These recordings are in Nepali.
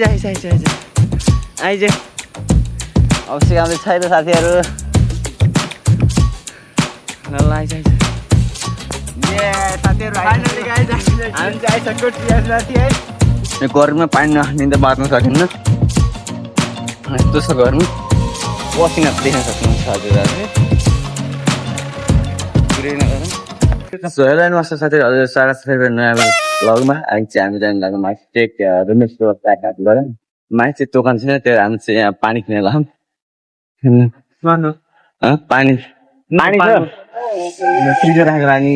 आइज अवश्य आउँदैछ है त साथीहरू ल आइज गर्मीमा पानी नखाने त बाँच्न सकिन्न यस्तो छ गर्मी पसिना देख्न सक्नुहुन्छ हजुरहरूले हेलो नमस्कार साथीहरू हजुर स्वागत छ नयाँ भ्लगमा अहिले चाहिँ हामी जानु लाग्यो माथि चाहिँ रुमेशको प्याकआप गऱ्यौँ माथि चाहिँ दोकान छैन त्यो हामी चाहिँ यहाँ पानी किनेर लगाऊँ पानी पानी छ फ्रिजमा राखेर लाने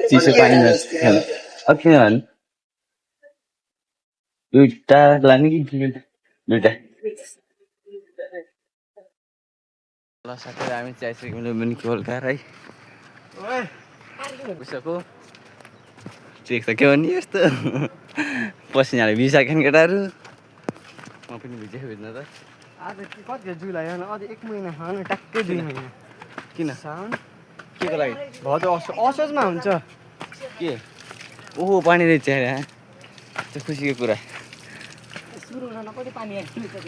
चिसो पानी अब किन भन्नु दुईवटा लाने कि दुईवटा ल साथीहरू हामी चाहिँ आइसक्यौँ पनि बेलुका है उसको चेक त के भन्ने यस्तो पसिनाले भिजाएका केटाहरू म पनि भिजेको भिज्न त आज कति जुलाई होइन अझ 1 महिना होइन ट्याक्कै 2 महिना किन साउन के को लागि भदौ असोजमा हुन्छ के ओहो पानी रहेछ यहाँ त्यो खुसीको कुरा सुरु हुन कति पानी आइसक्यो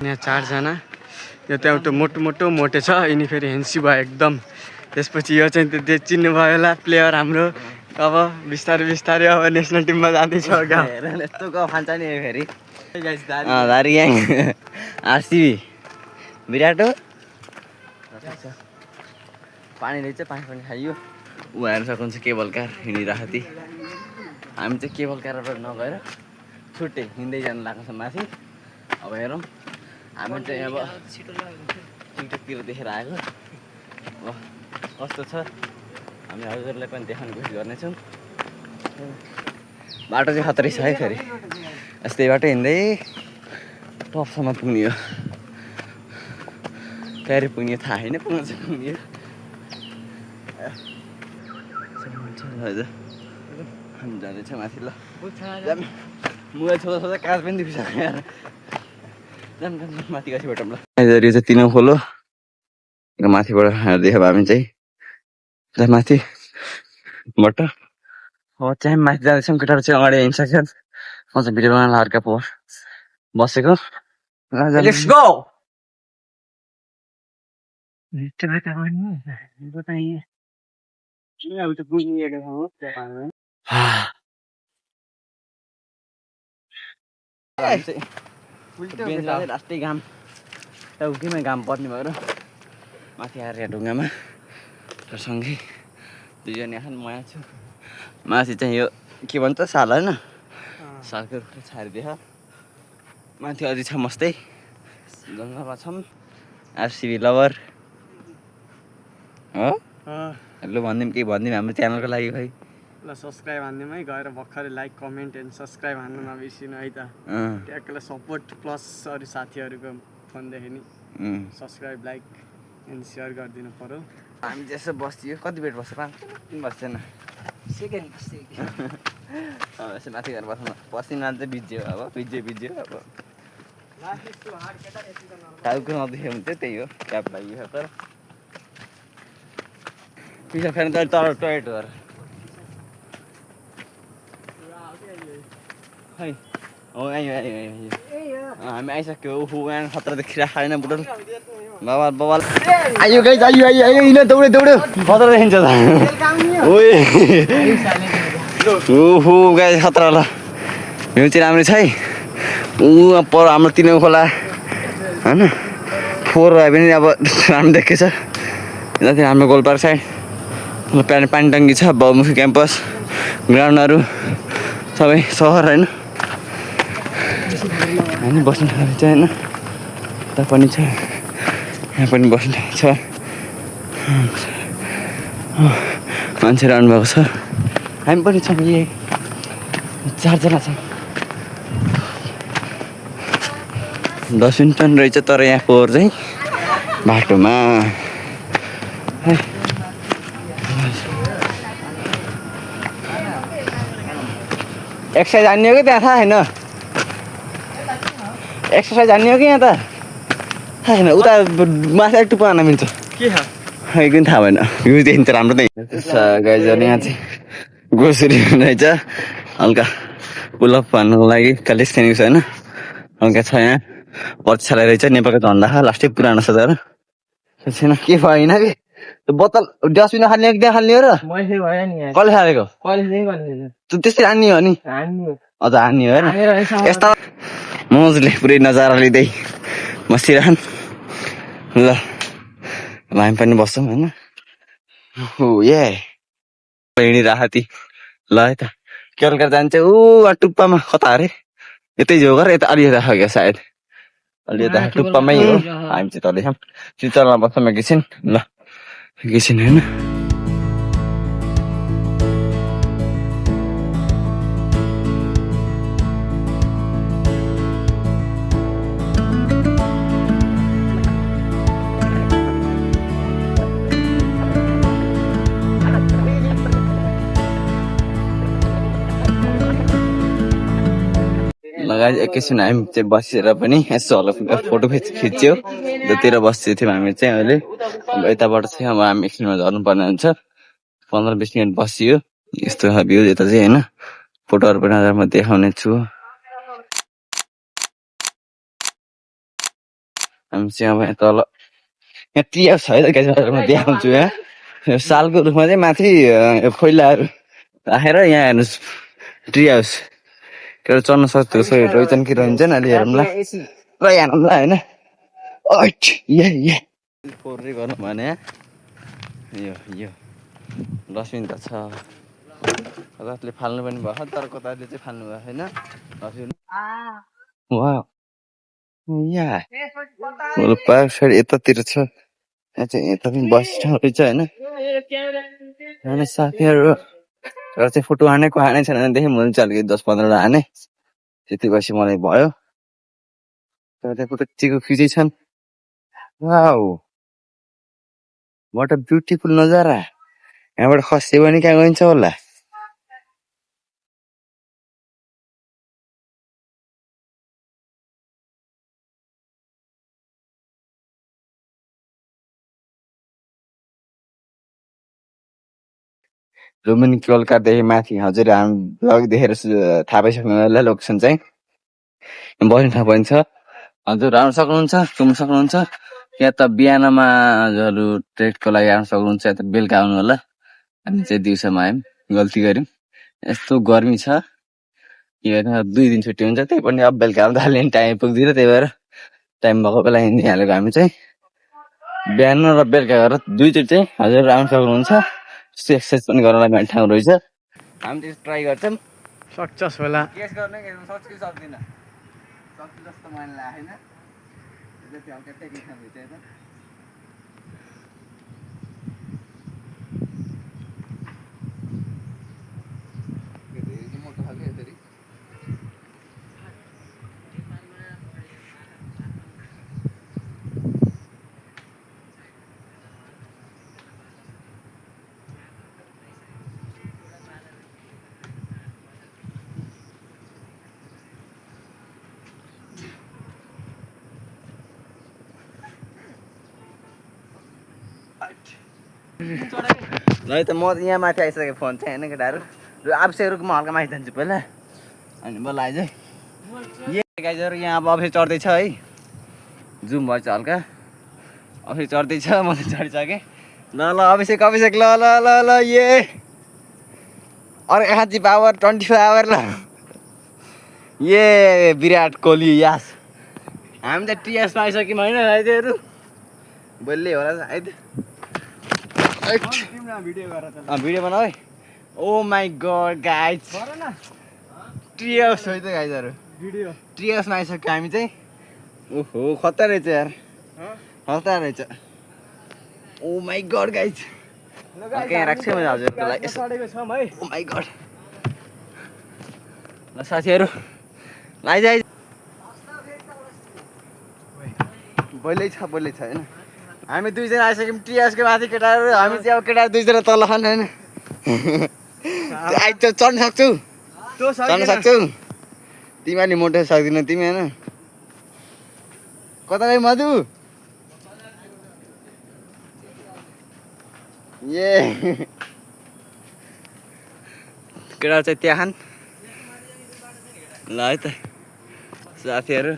यहाँ 4 जना यो त एउटा मोटे छ यिनी फेरि हेन्सी भयो एकदम त्यसपछि यो चाहिँ त्यो चिन्नु भयो होला प्लेयर हाम्रो अब बिस्तारै अब नेसनल टिममा जाँदैछ यस्तो गाउँ खान्छ नि फेरि दारी यहाँ आरसिबी विराट हो पानी रहेछ पानी पनि खाइयो ऊ हेर्न सक्नुहुन्छ केबल कार हिँडिरहेको थिएँ हामी चाहिँ केबल कारबाट नगएर छुट्टै हिँड्दै जानु लाग्छ माथि अब हेरौँ हामी चाहिँ अब टिकटकतिर देखेर आएको अब कस्तो छ हामी हजुरलाई पनि देखाउने कोसिस गर्नेछौँ बाटो चाहिँ खतरै छ है फेरि यस्तै बाटो हिँड्दै टपसम्म पुग्ने हो क्यारे पुग्ने थाहा होइन पुग्न चाहिँ पुग्ने हजुर हामी जाँदैछ माथि ल मोबाइल छोड्दा काज पनि दुखिसक्यो यार माथि कतिबाट ल यो चाहिँ 3 खोलो माथिबाट देखायो हामी चाहिँ माथिबाट हो चाहिँ माथि जाँदैछौँ केटाहरू चाहिँ अगाडि हिँडिसक्यो म चाहिँ भिडियो बनाउन अर्का पोहोर बसेको लेट्स गो लास्टै घाम उठीमै घाम पर्ने भएर माथि आएर यहाँ ढुङ्गामा र सँगै 2 जना यहाँ म यहाँ छु माथि चाहिँ यो के भन्छ साल होइन सालको रुखले छारिदियो माथि अझै छ मस्तै जङ्गलमा छौँ आरसिबी लभर हो ल भनिदिउँ केही भनिदिउँ हाम्रो च्यानलको लागि खै ल सब्सक्राइब हान्दिउँ है गएर भर्खरै लाइक कमेन्ट एन्ड सब्सक्राइब हान्नु नबिर्सिनु है त ट्याक्कलाई सपोर्ट प्लस अरू साथीहरूको फोनदेखि नि सब्सक्राइब लाइक एन्ड सेयर गरिदिनु पर्यो हामी त्यसो बस्यो कति बेट बस्छ 5 दिन बस्दैन सेकेन्ड यसो माथि गएर बस्नु पसिना चाहिँ भिज्यो अब भिज्यो अब टाउको नदेख्यो भने चाहिँ त्यही हो क्याप लाग्यो तर पिछा फेरि त तर टोयलेट गर खै हो आयो हामी आइसक्यो ओहो यहाँ खतरा त खिरा खाएन बुटल बाबा आयो गाइस आयो यिन दौड्यो खतरा देखिन्छ त ओहो गाइस खतरा ल भ्यू चाहिँ राम्रो छ है ऊ पर हाम्रो 3 खोला होइन 4 भए पनि अब राम्रो देखेछ जति हाम्रो गोलपार्क साइड पानी टङ्की छ बहुमुखी क्याम्पस ग्राउन्डहरू सबै सहर होइन बस्ने ठाउँ चाहिँ होइन यता पनि छ यहाँ पनि बस्ने छ मान्छेहरू आउनुभएको छ हामी पनि छौँ यही 4 जना छौँ 10 मिनट रहेछ तर यहाँ फोहोर चाहिँ बाटोमा एक्सर्साइज हान्ने हो कि त्यहाँ थाहा छैन एक्सर्साइज हान्ने हो कि यहाँ त थाहा छैन उता माथि टुप्पो हान्न मिल्छ के एकदम थाहा भएन भ्यू देखिन्छ राम्रो नै गाइजहरू यहाँ चाहिँ गोसरी रहेछ हल्का पुलअप भन्नुको लागि क्यालिस्थेनिक्स होइन हल्का छ यहाँ पछाडि रहेछ नेपालको झन्डा लास्टै पुरानो छ तर छैन के भएन कि बोतल डस्टबिन खाल्ने कि त्यहाँ खाल्ने हो र कसले खालेको त्यस्तै हान्ने हो नि अझ हान्ने हो होइन यस्ता मजले पुरै नजारा लिँदै बसिरहन् ल हामी पनि बस्छौँ होइन हिँडिराखती ल है त केलकर जान्छ ऊ टुप्पामा कता अरे यतै जो गर यता अलि यता खायो सायद अलि यता टुप्पामै हो हामी चाहिँ तलै छौँ चिचरमा बस्छौँ एकैछिन ल एकैछिन होइन लगाएर एकैछिन हामी चाहिँ बसेर पनि यसो होला फोटो खिच्यो जतिर बसेको थियौँ हामी चाहिँ अहिले अब यताबाट चाहिँ अब हामी एकछिनमा झर्नुपर्ने हुन्छ 15-20 मिनट बसियो यस्तो भ्यू यता चाहिँ होइन फोटोहरू पनि म देखाउने छु हामी चाहिँ अब यहाँ तल यहाँ टी हाउस छ है त म देखाउँछु यहाँ सालको रुखमा चाहिँ माथि खोइलाहरू राखेर यहाँ हेर्नुहोस् ट्री हाउस के चढ्न सक्छ रोइछन् कि रोइन्छन् अलि हेरौँला ल हेरौँला होइन फोहोरै गरौँ भने यो डस्टबिन त छ कताले फाल्नु पनि भयो तर कताले चाहिँ फाल्नु भयो होइन डस्टबिन पार्क साइड यतातिर छ यहाँ चाहिँ यता पनि बस ठाउँ रहेछ होइन साथीहरू तर चाहिँ फोटो हानेको हानै छैन भनेदेखि हुन्छ अलिकति 10-15 हाने त्यति पछि मलाई भयो तर त्यहाँ फोटो खिचेकै छन् वाउ वाट अ ब्युटिफुल नजारा यहाँबाट खस्यो भने कहाँ गइन्छ होला रोमन कलकत्तादेखि माथि हजुर हामी ब्लग देखेर थाहा पाइसक्नु होला लोकेसन चाहिँ बस्ने ठाउँ पनि छ हजुर आउन सक्नुहुन्छ घुम्न सक्नुहुन्छ या त बिहानमा हजुरहरू ट्रेकको लागि आउन सक्नुहुन्छ या त बेलुका आउनु होला हामी चाहिँ दिउँसोमा आयौँ गल्ती गऱ्यौँ यस्तो गर्मी छ के भन्छ 2 दिन छुट्टी हुन्छ त्यही पनि अब बेलुका आउँदा हाल्ने टाइम पुग्दैन त्यही भएर टाइम भएको बेला हिँडिहालेको हामी चाहिँ बिहान र बेलुका गरेर 2 चोटि चाहिँ हजुर आउन सक्नुहुन्छ एक्सर्साइज पनि गर्नलाई मेरो ठाउँ रहेछ हामी चाहिँ ट्राई गर्छौँ सक्छस् होला केस गर्ने सक्छु कि सक्दिनँ सक्छु जस्तो मलाई लागेन जति हल्का टेक्निक हुन्छ त मोटो खालको यसरी ल त म यहाँ माथि आइसकेँ फोन चाहिँ होइन केटाहरू र अभिषेक रुखमा हल्का माथि जान्छु पहिला अनि बल्ल आइज गाइजहरू यहाँ अब अभिषेक चढ्दैछ है जुम भएछ हल्का अभिषेक चढ्दैछ म चाहिँ चढिसकेँ ल अभिषेक ल ल ल ल अरे खाँची पावर 24 आवर ल विराट कोहली यास हामी त टिएसमा आइसक्यौँ होइन साथीहरू बोल्दै होला सायद भिडियो बनाऊ है ओ माई गड गाइज ट्रियस है त गाइजहरू ट्रियसमा आइसक्यो हामी चाहिँ ओहो खतरा रहेछ यार खतरा रहेछ ओ माई गड गाइज कहाँ राख्छु मैले हजुरलाई ओ माई गड ल साथीहरू आइज बोल्दै छ होइन हामी 2 जना आइसक्यौँ टिएसको माथि केटाहरू हामी चाहिँ अब केटाहरू 2 जना तल खान होइन चढ्न सक्छौ तिमी अलि मोटो सक्दिन तिमी होइन कता गयो मधु केटाहरू चाहिँ त्यहाँ खान् ल है त साथीहरू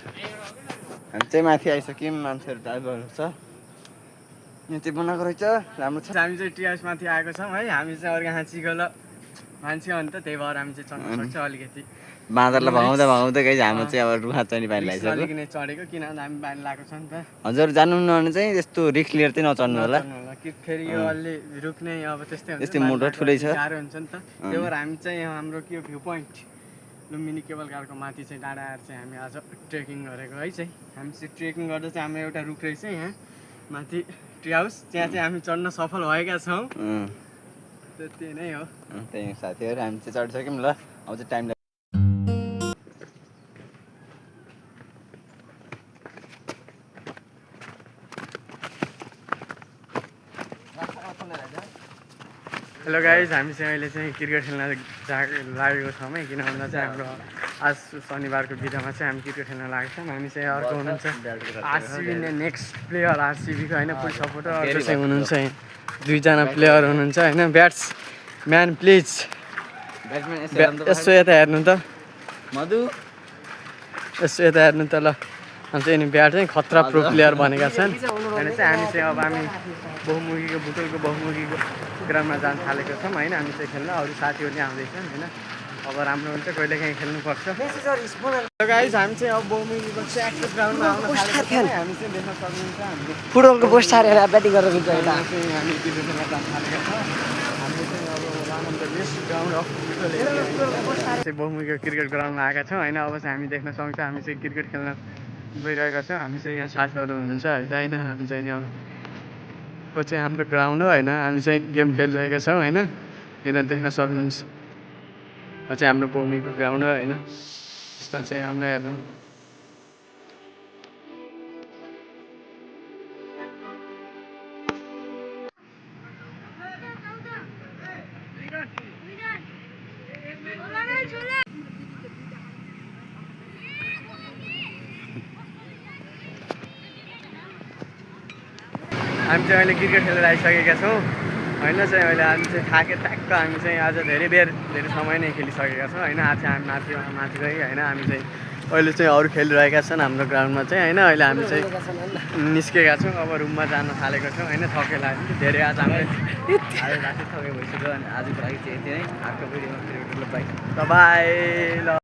हामी चाहिँ माथि आइसक्यौँ मान्छेहरू ड्राइभरहरू छ यहाँ चाहिँ बनाएको रहेछ राम्रो छ हामी चाहिँ टी हाउसमाथि आएको छौँ है हामी चाहिँ अर्घाहाँचीको ल मान्छे हो नि त त्यही भएर हामी चाहिँ चढ्न सक्छ अलिकति बाँदरलाई भगाउँदा भगाउँदै गइस हाम्रो चाहिँ अब रुखा चढ्ने बानी रिक्स लागिसक्यो अलिकति चढेको किनभने हामी बानी लगाएको छ नि त हजुर जानुहुन्न भने चाहिँ त्यस्तो रिक्स लिएर चाहिँ नचढ्नु होला नचढ्नु होला कि फेरि यो अलि रुख्ने अब त्यस्तै हुन्छ त्यस्तै नि, मोटो बाटो ठुलै छ। गाह्रो हुन्छ नि त त्यही भएर हामी चाहिँ यहाँ हाम्रो के भ्यू पोइन्ट लुम्बिनी केबल कारको माथि चाहिँ डाँडा आएर चाहिँ हामी आज ट्रेकिङ गरेको है चाहिँ हामी चाहिँ ट्रेकिङ गर्दा चाहिँ हाम्रो एउटा रुख रहेछ यहाँ माथि ट्री हाउस त्यहाँ चाहिँ हामी चढ्न सफल भएका छौँ त्यति नै हो त्यही साथीहरू हामी चाहिँ चढिसक्यौँ ल अब चाहिँ टाइम हेलो गाइज हामी चाहिँ अहिले चाहिँ क्रिकेट खेल्न लागेको छौँ है किन भन्दा चाहिँ हाम्रो आज शनिबारको बिदामा चाहिँ हामी क्रिकेट खेल्न लागेको छौँ हामी चाहिँ अर्को हुनुहुन्छ आरसिबी नेक्स्ट प्लेयर आरसिबीको होइन फुल सपोर्टर अर्को चाहिँ हुनुहुन्छ यहाँ दुईजना प्लेयर हुनुहुन्छ होइन ब्याट्सम्यान प्लिज यसो यता हेर्नु त मधु यसो यता हेर्नु त ल हामी चाहिँ ब्याट चाहिँ खतरा प्रो प्लेयर भनेका छन् होइन चाहिँ हामी चाहिँ अब हामी बहुमुखीको बुटोलको बहुमुखीको ग्राउन्डमा जान थालेको छौँ होइन हामी चाहिँ खेल्न अरू साथीहरू पनि आउँदैछन् होइन अब राम्रो हुन्छ कहिले काहीँ खेल्नुपर्छ गाइज हामी चाहिँ अब बहुमुखीको चाहिँ एक्सेस ग्राउन्डमा आउन थालेको छौँ हामी चाहिँ देख्न सक्नुहुन्छ हामीले फुटबलको पोस्ट हारेर ब्याटिङ गरेर गएको यता चाहिँ हामी क्रिकेट खेल्न जान थालेका छौँ हाम्रो चाहिँ अब one of the best ground of चाहिँ बहुमुखीको क्रिकेट ग्राउन्डमा आएका छौँ होइन अब चाहिँ हामी देख्न सक्छौँ हामी चाहिँ क्रिकेट खेल्न गइरहेका छौँ हामी चाहिँ यहाँ साथीहरू हुनुहुन्छ होइन हामी चाहिँ यहाँ को चाहिँ हाम्रो ग्राउन्ड हो होइन हामी चाहिँ गेम खेलिरहेका छौँ होइन यता देख्न सक्नुहुन्छ यो चाहिँ हाम्रो बहुमुखीको ग्राउन्ड हो होइन यसमा चाहिँ हाम्रो हेर्नु हामी चाहिँ अहिले क्रिकेट खेलेर आइसकेका छौँ होइन चाहिँ अहिले हामी चाहिँ थाके ट्याक्क हामी चाहिँ आज धेरै समय नै खेलिसकेका छौँ होइन आज चाहिँ हामी माथि गएँ होइन हामी चाहिँ अहिले चाहिँ अरू खेलिरहेका छन् हाम्रो ग्राउन्डमा चाहिँ होइन अहिले हामी चाहिँ निस्केका छौँ अब रुममा जान थालेको छौँ होइन थके लाग्यो धेरै आज हामीले आज राति थके भइसक्यो अनि आजको लागि चाहिँ यति नै अर्को भिडियोमा फेरि भेटौँ ल बाई बाई ल